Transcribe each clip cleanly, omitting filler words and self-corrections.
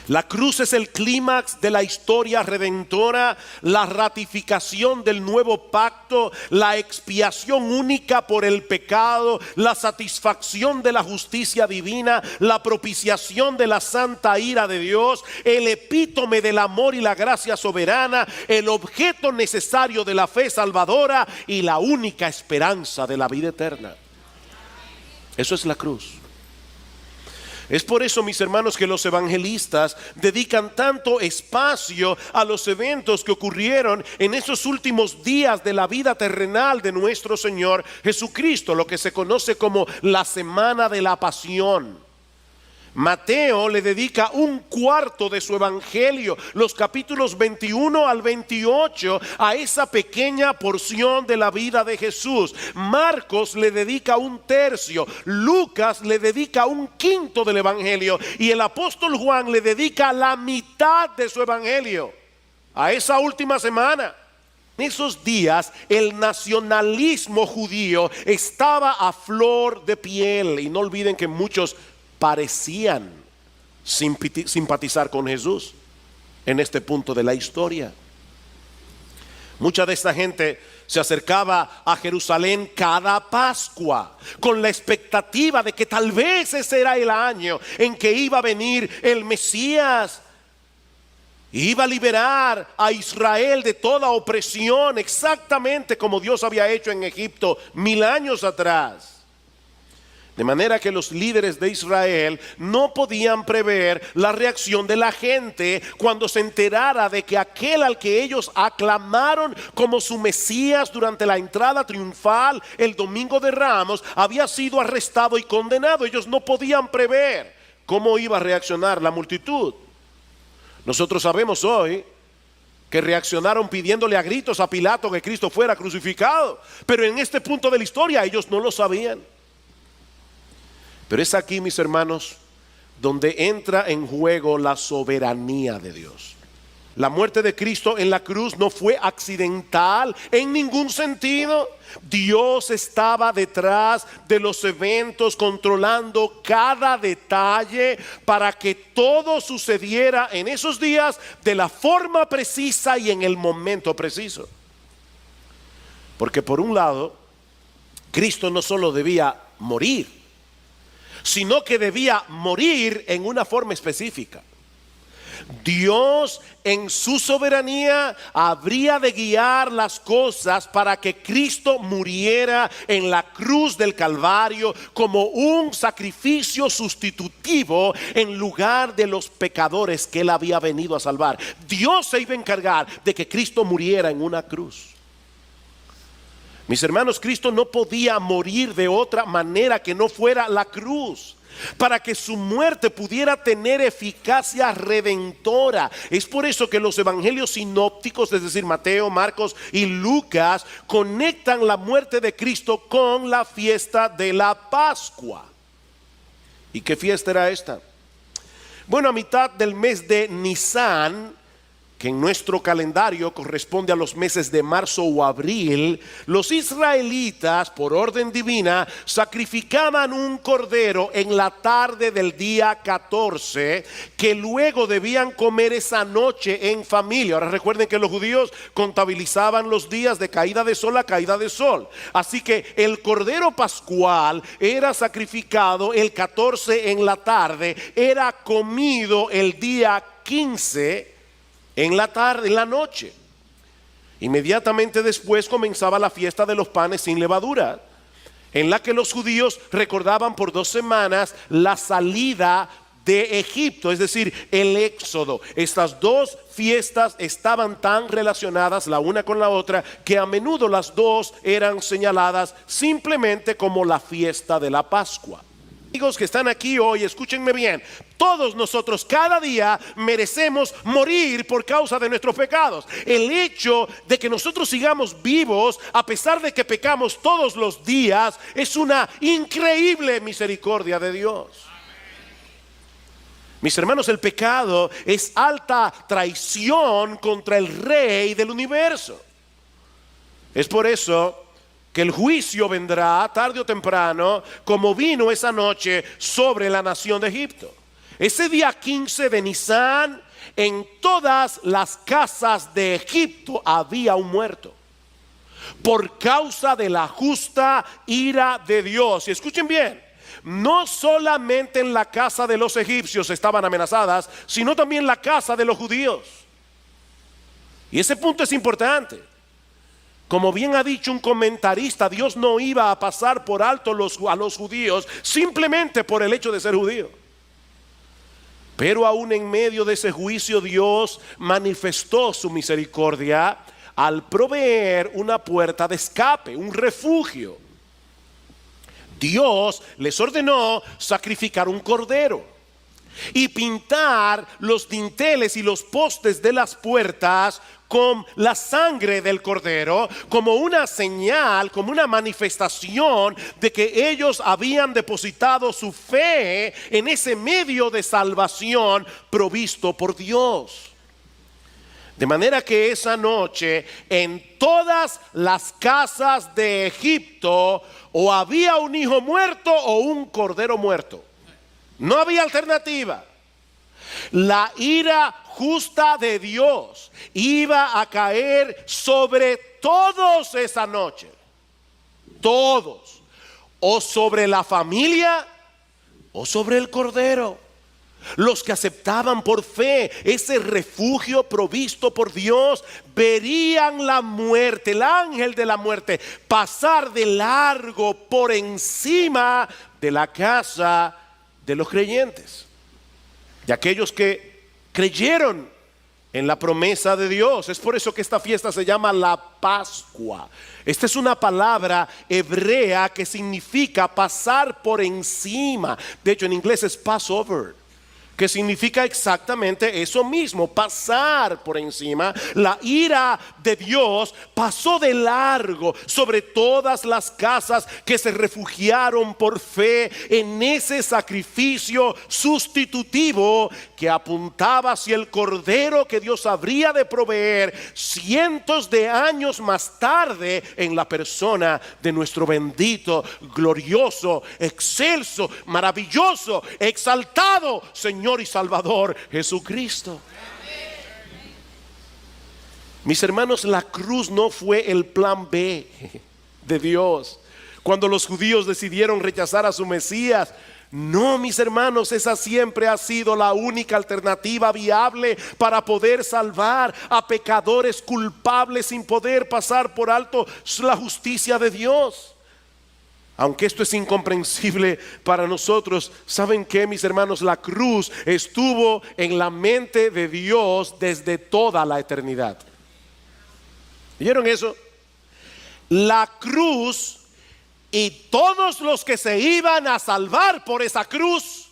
La cruz es el clímax de la historia redentora, la ratificación del nuevo pacto, la expiación única por el pecado, la satisfacción de la justicia divina, la propiciación de la santa ira de Dios, el epítome del amor y la gracia soberana, el objeto necesario de la fe salvadora y la única esperanza de la vida eterna. Eso es la cruz. Es por eso, mis hermanos, que los evangelistas dedican tanto espacio a los eventos que ocurrieron en esos últimos días de la vida terrenal de nuestro Señor Jesucristo, lo que se conoce como la Semana de la Pasión. Mateo le dedica un cuarto de su evangelio, los capítulos 21 al 28, a esa pequeña porción de la vida de Jesús. Marcos le dedica un tercio, Lucas le dedica un quinto del evangelio y el apóstol Juan le dedica la mitad de su evangelio a esa última semana. En esos días el nacionalismo judío estaba a flor de piel, y no olviden que muchos parecían simpatizar con Jesús en este punto de la historia. Mucha de esta gente se acercaba a Jerusalén cada Pascua con la expectativa de que tal vez ese era el año en que iba a venir el Mesías, iba a liberar a Israel de toda opresión, exactamente como Dios había hecho en Egipto 1000 años atrás. De manera que los líderes de Israel no podían prever la reacción de la gente cuando se enterara de que aquel al que ellos aclamaron como su Mesías durante la entrada triunfal el domingo de Ramos había sido arrestado y condenado. Ellos no podían prever cómo iba a reaccionar la multitud. Nosotros sabemos hoy que reaccionaron pidiéndole a gritos a Pilato que Cristo fuera crucificado, pero en este punto de la historia ellos no lo sabían. Pero es aquí, mis hermanos, donde entra en juego la soberanía de Dios. La muerte de Cristo en la cruz no fue accidental en ningún sentido. Dios estaba detrás de los eventos, controlando cada detalle para que todo sucediera en esos días de la forma precisa y en el momento preciso. Porque por un lado, Cristo no solo debía morir, sino que debía morir en una forma específica. Dios en su soberanía habría de guiar las cosas para que Cristo muriera en la cruz del Calvario como un sacrificio sustitutivo en lugar de los pecadores que Él había venido a salvar. Dios se iba a encargar de que Cristo muriera en una cruz. Mis hermanos, Cristo no podía morir de otra manera que no fuera la cruz, para que su muerte pudiera tener eficacia redentora. Es por eso que los evangelios sinópticos, es decir, Mateo, Marcos y Lucas, conectan la muerte de Cristo con la fiesta de la Pascua. ¿Y qué fiesta era esta? Bueno, a mitad del mes de Nisan, que en nuestro calendario corresponde a los meses de marzo o abril, los israelitas, por orden divina, sacrificaban un cordero en la tarde del día 14, que luego debían comer esa noche en familia. Ahora recuerden que los judíos contabilizaban los días de caída de sol a caída de sol. Así que el cordero pascual era sacrificado el 14 en la tarde, era comido el día 15 en la tarde, en la noche. Inmediatamente después comenzaba la fiesta de los panes sin levadura, en la que los judíos recordaban por 2 semanas la salida de Egipto, es decir, el éxodo. Estas dos fiestas estaban tan relacionadas la una con la otra que a menudo las dos eran señaladas simplemente como la fiesta de la Pascua. Amigos que están aquí hoy, escúchenme bien. Todos nosotros cada día merecemos morir por causa de nuestros pecados. El hecho de que nosotros sigamos vivos a pesar de que pecamos todos los días es una increíble misericordia de Dios. Mis hermanos, el pecado es alta traición contra el Rey del universo. Es por eso que el juicio vendrá tarde o temprano, como vino esa noche sobre la nación de Egipto. ese día 15 de Nisán, en todas las casas de Egipto había un muerto, por causa de la justa ira de Dios. Y escuchen bien, no solamente en la casa de los egipcios estaban amenazadas, sino también en la casa de los judíos. Y ese punto es importante. Como bien ha dicho un comentarista, Dios no iba a pasar por alto a los judíos simplemente por el hecho de ser judío. Pero aún en medio de ese juicio, Dios manifestó su misericordia al proveer una puerta de escape, un refugio. Dios les ordenó sacrificar un cordero y pintar los dinteles y los postes de las puertas con la sangre del cordero, como una señal, como una manifestación de que ellos habían depositado su fe en ese medio de salvación provisto por Dios. De manera que esa noche en todas las casas de Egipto o había un hijo muerto o un cordero muerto. No había alternativa. La ira justa de Dios iba a caer sobre todos esa noche. Todos. O sobre la familia o sobre el cordero. Los que aceptaban por fe ese refugio provisto por Dios verían la muerte, el ángel de la muerte, pasar de largo por encima de la casa de los creyentes, de aquellos que creyeron en la promesa de Dios. Es por eso que esta fiesta se llama la Pascua. Esta es una palabra hebrea que significa pasar por encima. De hecho, en inglés es Passover, que significa exactamente eso mismo, pasar por encima. La ira de Dios pasó de largo sobre todas las casas que se refugiaron por fe en ese sacrificio sustitutivo que apuntaba hacia el cordero que Dios habría de proveer cientos de años más tarde en la persona de nuestro bendito, glorioso, excelso, maravilloso, exaltado Señor y Salvador Jesucristo. Mis hermanos, la cruz no fue el plan B de Dios cuando los judíos decidieron rechazar a su Mesías. No, mis hermanos, esa siempre ha sido la única alternativa viable para poder salvar a pecadores culpables sin poder pasar por alto la justicia de Dios. Aunque esto es incomprensible para nosotros, ¿saben qué, mis hermanos? La cruz estuvo en la mente de Dios desde toda la eternidad. ¿Vieron eso? La cruz y todos los que se iban a salvar por esa cruz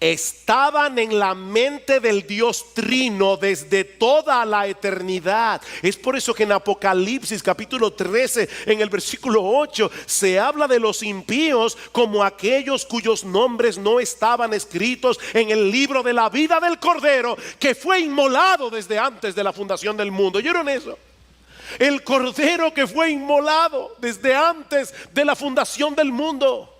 estaban en la mente del Dios Trino desde toda la eternidad. Es por eso que en Apocalipsis capítulo 13, en el versículo 8, se habla de los impíos como aquellos cuyos nombres no estaban escritos en el libro de la vida del Cordero, que fue inmolado desde antes de la fundación del mundo. ¿Oyeron eso? El Cordero que fue inmolado desde antes de la fundación del mundo.